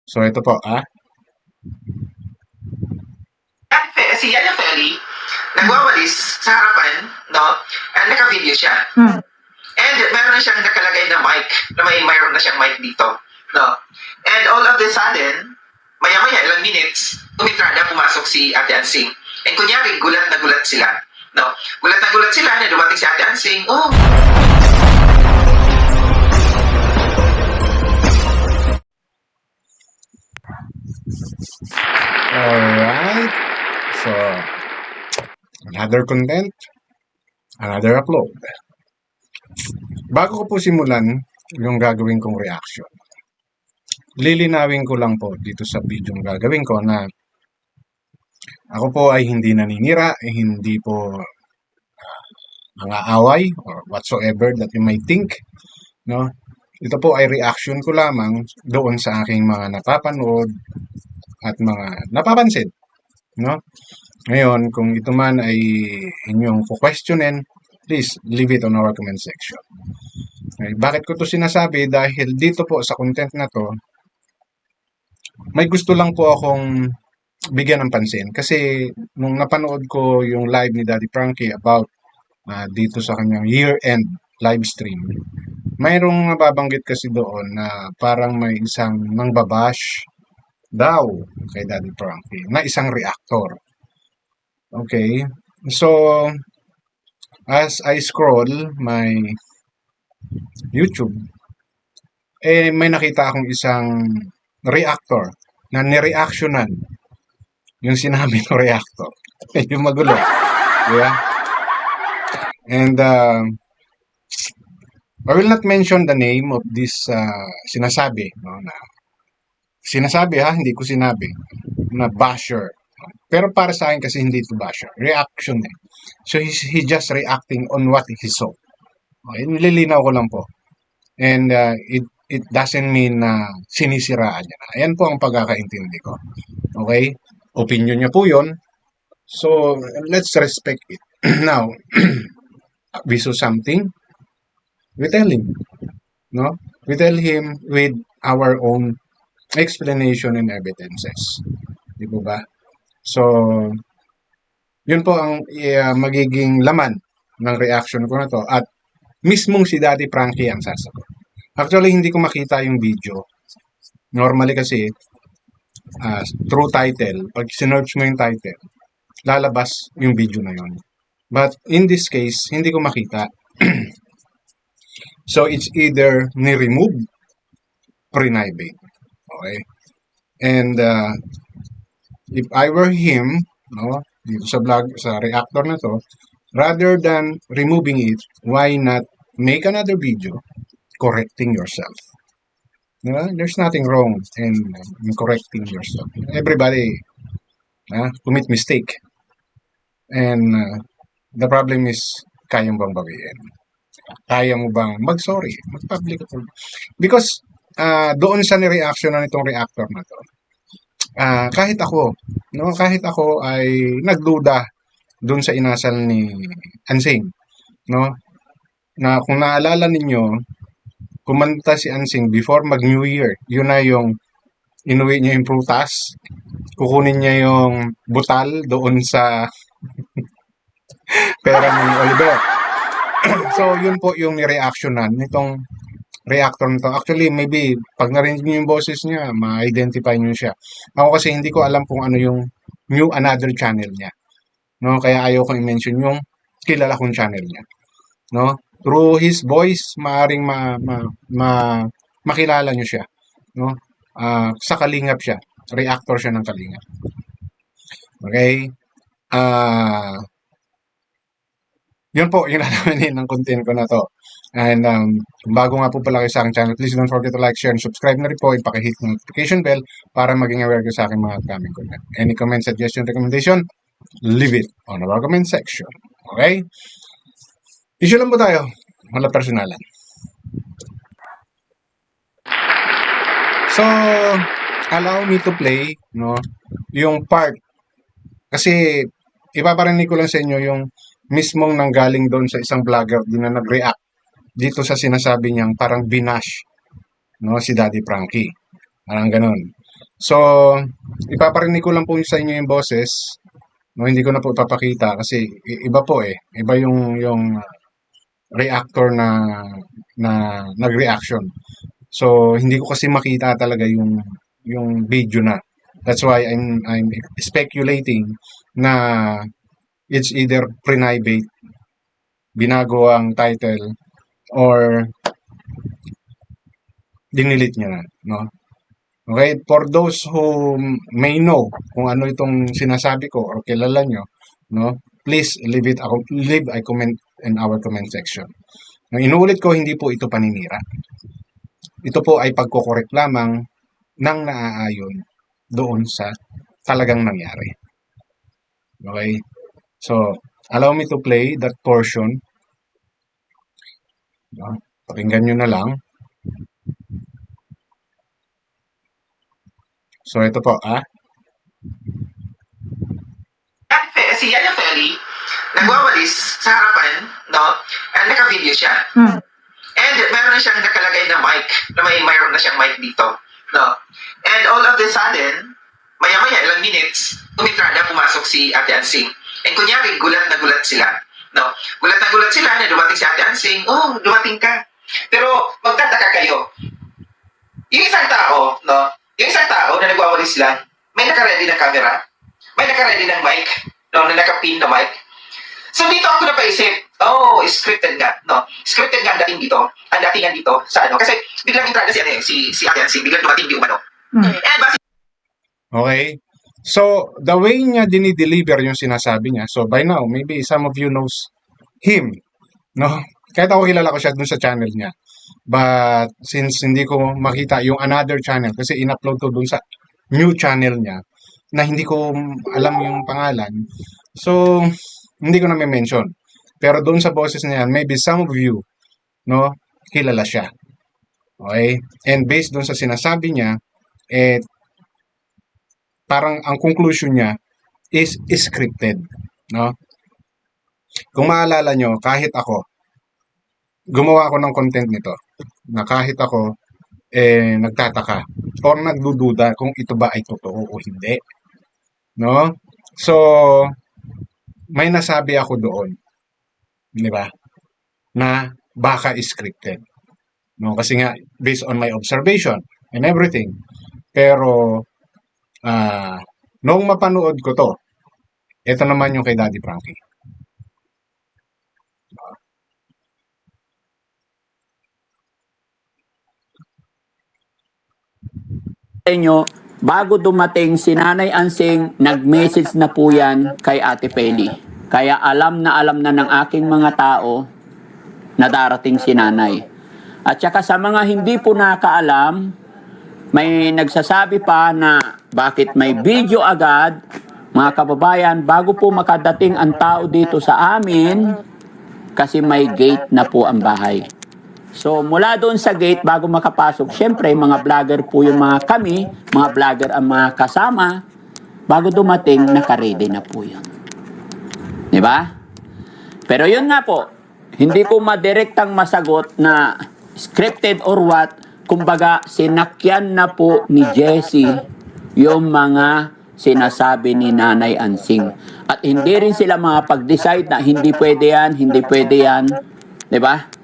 So ito po, Si Yana Feli, nagwawalis sa harapan, no? And naka-video siya. And meron na siyang nakalagay na mic, na mayroon na siyang mic dito, no? And all of the sudden, maya-maya, ilang minutes, tumitrada, pumasok si Ate Ansing. And kunyari, gulat na gulat sila, no? Gulat na gulat sila na dumating si Ate Ansing, oh, alright. So, another content, another upload. Bago ko po simulan yung gagawin kong reaction, lilinawin ko lang po dito sa video yung gagawin ko na ako po ay hindi naninira, hindi po mga away or whatsoever that you might think, no? Ito po ay reaction ko lamang doon sa aking mga napapanood at mga napapansin, no? Ngayon, kung ito man ay inyong questionin, please leave it on our comment section. Okay, bakit ko to sinasabi? Dahil dito po sa content na to, may gusto lang po akong bigyan ng pansin. Kasi nung napanood ko yung live ni Daddy Frankie about dito sa kanyang year-end live stream, mayroong nababanggit kasi doon na parang may isang nangbabash daw kay Daddy Frankie na isang reactor. Okay, so as I scroll my YouTube, may nakita akong isang reactor na nireactionan yung sinabi ng reactor. Medyo magulo. Yeah? And I will not mention the name of this sinasabi. No, na sinasabi hindi ko sinabi na basher. Pero para sa akin kasi hindi ito basher. Reaction eh. So he just reacting on what he saw. Okay, nililinaw ko lang po. And it doesn't mean na sinisiraan niya na. Ayan po ang pagkakaintindi ko. Okay? Opinion niya po yun. So, let's respect it. Now, we saw something, we tell him. No? We tell him with our own explanation and evidences. Di po ba? So, yun po ang magiging laman ng reaction ko na to. At mismong si Daddy Frankie ang sasagot. Actually, hindi ko makita yung video. Normally kasi, through title, pag sinearch mo yung title, lalabas yung video na yun. But in this case, hindi ko makita. So, it's either ni-remove or inhibit. Okay? And if I were him, no, dito sa vlog, sa reactor na to, rather than removing it, why not make another video correcting yourself? Diba? There's nothing wrong in correcting yourself. Everybody commit mistake. And the problem is, kaya mo bang bawiin? Kaya mo bang mag-sorry? Mag-public apology? Because doon sa ni-reaction na nitong reactor na to, kahit ako, no, kahit ako ay nagduda doon sa inasal ni Ansing, no, na kung naalala ninyo, kumanta si Ansing before mag-New Year. Yun na yung inuwi niya yung prutas, kukunin niya yung butal doon sa pera ni Oliver. So, yun po yung ni-reactionan nitong reactor nito. Actually, maybe pag narinig niyo yung boses niya, ma-identify niyo siya. Ako kasi hindi ko alam kung ano yung new another channel niya. No, kaya ayaw ko i-mention yung kilala kong channel niya. No? Through his voice, maaring makilala niyo siya. No? Sa Kalingap siya. Reactor siya ng Kalingap. Okay? Yun po, yung lalaman ng content ko na to. And bago nga po pala kayo sa aking channel, please don't forget to like, share, and subscribe na rin po. Ipakihit ng notification bell para maging aware kayo sa aking mga upcoming content. Any comment, suggestion, recommendation, leave it on our comment section. Okay? Issue lang po tayo. Wala personalan. So, allow me to play, no, yung part. Kasi, ipaparinig ko lang sa inyo yung mismong nanggaling doon sa isang vlogger din na nag-react dito sa sinasabi niyang parang binash, no, si Daddy Frankie. Parang ganun. So, ipaparinig ko lang po sa inyo yung boses. No, hindi ko na po ipapakita kasi iba po eh. Iba yung reactor na nag-reaction. So, hindi ko kasi makita talaga yung video na. That's why I'm speculating na it's either private, binago ang title, or dinilit niya na, no? Okay, for those who may know kung ano itong sinasabi ko or kilala nyo, no? Please leave a comment in our comment section. Ang inuulit ko, hindi po ito paninira. Ito po ay pagkokorek lamang ng naaayon doon sa talagang nangyari. Okay? So, allow me to play that portion. No? Pakinggan nyo na lang. So, ito po, Si Yaya Feli, nagwawalis sa harapan, no? And naka-video siya. And meron na siyang nakalagay na mic, na mayroon na siyang mic dito, no? And all of the sudden, maya-maya, ilang minutes, umitrada, pumasok si Ate Ansing. And kunyari, gulat na gulat sila, no? Gulat na gulat sila na dumating si Ate Ansing, oh, dumating ka. Pero, magtataka kayo, yung isang tao, no? Yung isang tao na nagwawalis lang, may naka-ready ng camera, may naka-ready ng mic, no? Na naka-pin na mic. So dito ako napaisip, oh, scripted nga, no? Scripted nga ang dating dito, ang datingan dito sa ano. Kasi biglang entrada si Ate Ansing, biglang dumating di umano. And base Okay? So, the way niya dinideliver yung sinasabi niya, so by now, maybe some of you knows him, no? Kahit ako kilala ko siya dun sa channel niya. But since hindi ko makita yung another channel, kasi in-upload ko dun sa new channel niya, na hindi ko alam yung pangalan, so, hindi ko na may mention. Pero doon sa boses niya, maybe some of you, no, kilala siya. Okay? And based doon sa sinasabi niya, eh, parang ang conclusion niya is scripted, no? Kung maalala nyo, kahit ako, gumawa ako ng content nito, na kahit ako, nagtataka or nagdududa kung ito ba ay totoo o hindi, no? So, may nasabi ako doon, di ba? Na baka scripted, no? Kasi nga, based on my observation and everything. Pero, nung mapanood ko to, ito naman yung kay Daddy Frankie. Inyo, bago dumating si Nanay Ansing, nag-message na po yan kay Ate Feli. Kaya alam na ng aking mga tao na darating si Nanay. At saka sa mga hindi po nakaalam, may nagsasabi pa na bakit may video agad. Mga kababayan, bago po makadating ang tao dito sa amin, kasi may gate na po ang bahay. So, mula doon sa gate, bago makapasok, syempre, mga vlogger po yung mga kami, mga vlogger ang mga kasama, bago dumating, naka-ready na po yun. Diba? Pero yun nga po, hindi ko madirektang masagot na scripted or what, kumbaga, sinakyan na po ni Jessie yung mga sinasabi ni Nanay Ansing. At hindi rin sila makapag-decide na hindi pwede yan, hindi pwede yan. Diba?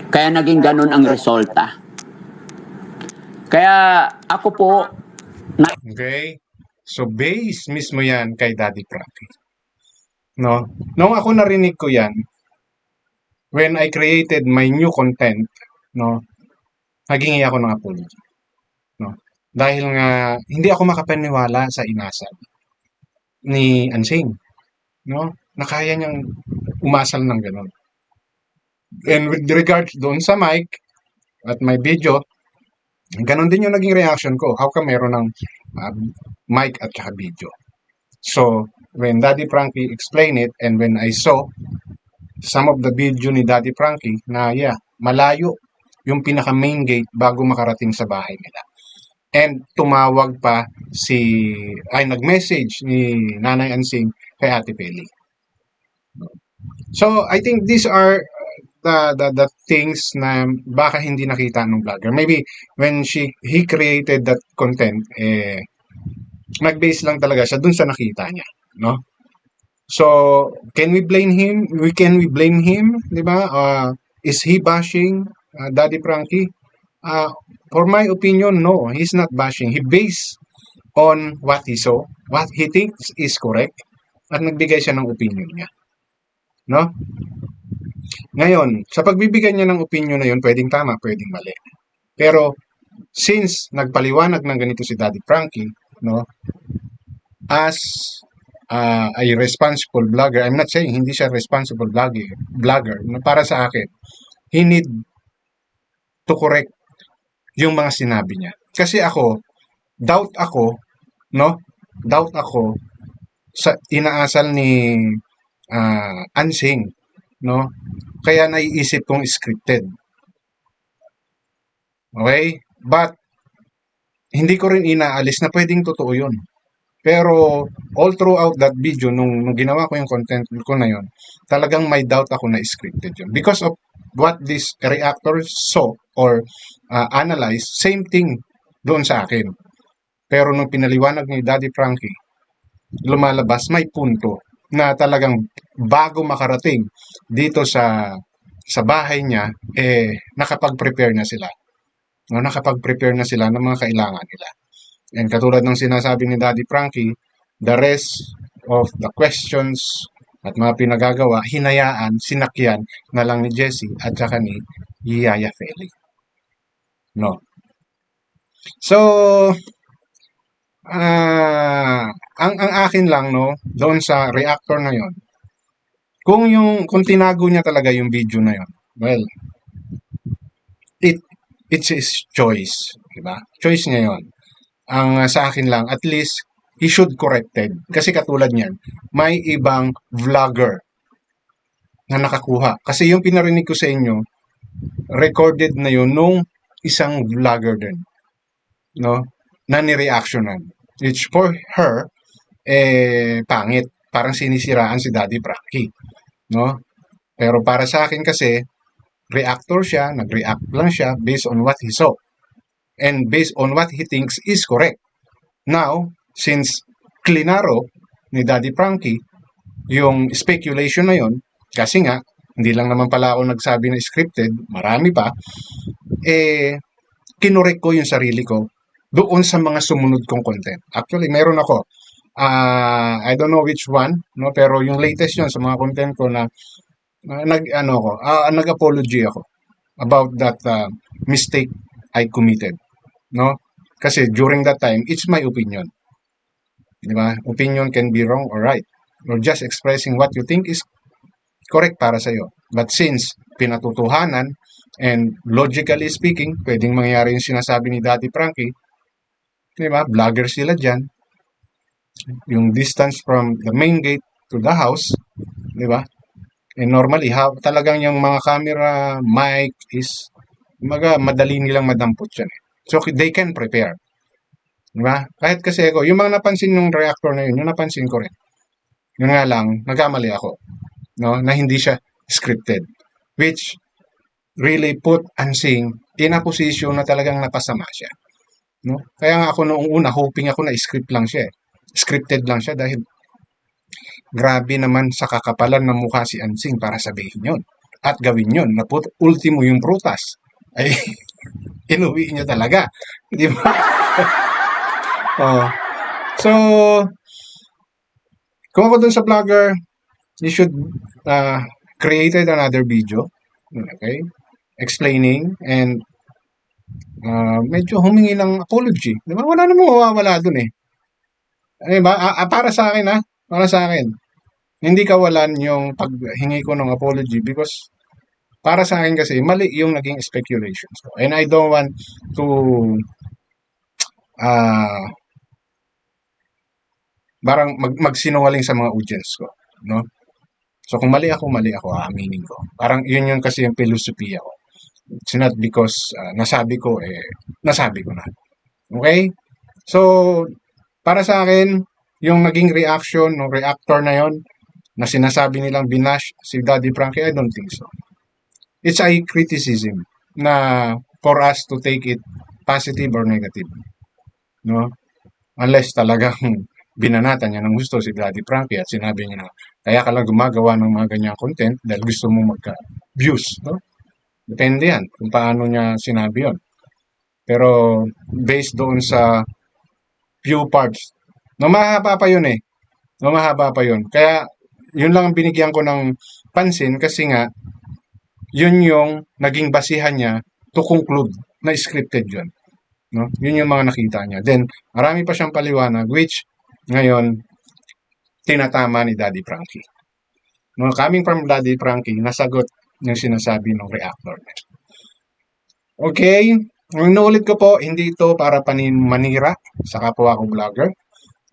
Kaya naging ganun ang resulta. Kaya ako po, Okay? So, base mismo yan kay Daddy Frankie. No? Nung ako narinig ko yan, when I created my new content, no, naghingi ako ng apology. No? Dahil nga, hindi ako makapaniwala sa inasal ni Ansing. No? Na kaya niyang umasal ng ganun. And with regards doon sa mic at my video, ganun din yung naging reaction ko. How come meron ng mic at saka video? So, when Daddy Frankie explained it and when I saw some of the video ni Daddy Frankie na malayo yung pinaka main gate bago makarating sa bahay nila. And tumawag pa nag-message ni Nanay Ansing kay Ate Feli. So, I think these are the things na baka hindi nakita ng vlogger. Maybe when he created that content, nag-base lang talaga siya dun sa nakita niya, no? So, can we blame him? Can we blame him? Di ba? Is he bashing Daddy Frankie? For my opinion, no. He's not bashing. He based on what he saw, what he thinks is correct, at nagbigay siya ng opinion niya. No? Ngayon, sa pagbibigay niya ng opinion na yun, pwedeng tama, pwedeng mali. Pero, since nagpaliwanag ng ganito si Daddy Frankie, no, as a responsible vlogger, I'm not saying hindi siya responsible vlogger, no, para sa akin, he need to correct yung mga sinabi niya. Kasi ako, doubt ako sa inaasal ni Ansing, no? Kaya naiisip kong scripted. Okay? But, hindi ko rin inaalis na pwedeng totoo yun. Pero, all throughout that video, nung ginawa ko yung content ko na yun, talagang may doubt ako na scripted yun. Because of what this reactor saw or analyze, same thing doon sa akin. Pero nung pinaliwanag ni Daddy Frankie, lumalabas may punto na talagang bago makarating dito sa bahay niya, nakapag-prepare na sila. No, nakapag-prepare na sila ng mga kailangan nila. And katulad ng sinasabi ni Daddy Frankie, the rest of the questions at mga pinagagawa, hinayaan, sinakyan na lang ni Jessie at saka ni Yaya Feli. No. So, ang akin lang, no, doon sa reactor na yon, kung tinago niya talaga yung video na yon, well, it's his choice, diba? Choice niya yon. Ang sa akin lang, at least he should corrected. Kasi katulad niyan, may ibang vlogger na nakakuha. Kasi yung pinarinig ko sa inyo, recorded na yun nung isang vlogger din, no, na ni-reactionan. Which for her, pangit. Parang sinisiraan si Daddy Frankie, no? Pero para sa akin kasi, reactor siya, nag-react lang siya based on what he saw. And based on what he thinks is correct. Now, since klinaro ni Daddy Frankie yung speculation na yon, kasi nga, hindi lang naman pala ako nagsabi na scripted, marami pa, kinorek ko yung sarili ko doon sa mga sumunod kong content. Actually, meron ako. I don't know which one, no, pero yung latest yun sa mga content ko na nag-apology ako about that mistake I committed, no? Kasi during that time, it's my opinion. Di ba? Opinion can be wrong or right. You're just expressing what you think is correct para sa'yo. But since pinatutuhanan and logically speaking, pwedeng mangyari yung sinasabi ni Daddy Frankie, di ba? Vlogger sila dyan. Yung distance from the main gate to the house, di ba? And normally, talagang yung mga camera, mic is madali nilang madampot yan. So, they can prepare. Diba? Kahit kasi ako, yung mga napansin ng reactor na yun, yung napansin ko rin. Yun nga lang, nagkamali ako. No? Na hindi siya scripted. Which really put Ansing in a position na talagang napasama siya. No? Kaya nga ako noong una, hoping ako na script lang siya. Scripted lang siya dahil grabe naman sa kakapalan ng mukha si Ansing para sabihin yun. At gawin yun. Na ultimo yung prutas. Ay, inuwi niya talaga. Di ba? So, kung ako dun sa vlogger, you should created another video, okay, explaining and medyo humingi ng apology. Di ba? Wala namang mawawala dun eh. Diba? Para sa akin para sa akin, hindi kawalan yung paghingi ko ng apology because para sa akin kasi mali yung naging speculations ko. And I don't want to parang magsinungaling sa mga audience ko, no? So kung mali ako, aaminin ko. Parang yun yung kasi yung philosophy ko. It's not because nasabi ko na. Okay? So para sa akin, yung naging reaction ng reactor na yon na sinasabi nilang binash si Daddy Frankie, I don't think so. it's a criticism na for us to take it positive or negative. No? Unless talagang binanatan niya ng gusto si Daddy Frankie at sinabi niya na kaya ka lang gumagawa ng mga ganyang content dahil gusto mo magka-views. No? Depende yan kung paano niya sinabi yon. Pero based doon sa few parts, no, mahaba pa yun eh. No, mahaba pa yun. Kaya yun lang ang binigyan ko ng pansin kasi nga yun yung naging basihan niya to conclude na scripted yun. No? Yun yung mga nakita niya. Then, marami pa siyang paliwanag which ngayon tinatama ni Daddy Frankie. No, coming from Daddy Frankie, nasagot yung sinasabi ng reactor niya. Okay, ang inuulit ko po, hindi ito para manira sa kapwa ko vlogger.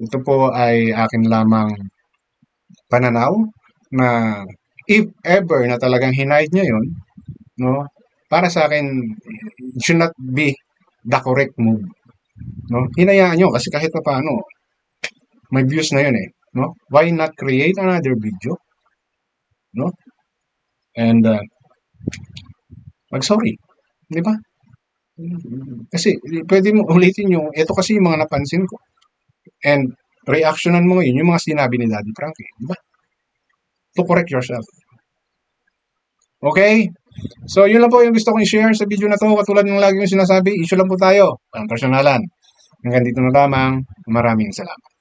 Ito po ay akin lamang pananaw na if ever na talagang hinide niya yun, no, para sa akin, it should not be the correct move. No? Hinayaan nyo kasi kahit pa paano, may views na yun eh. No? Why not create another video? No? And mag-sorry. Di ba? Kasi pwede mo ulitin yung, ito kasi yung mga napansin ko. And reactionan mo ngayon yung mga sinabi ni Daddy Frankie. Di ba? To correct yourself. Okay? So, yun lang po yung gusto kong i-share sa video na to. Katulad ng lagi yung sinasabi, issue lang po tayo. Pang personalan. Hanggang dito na lamang. Maraming salamat.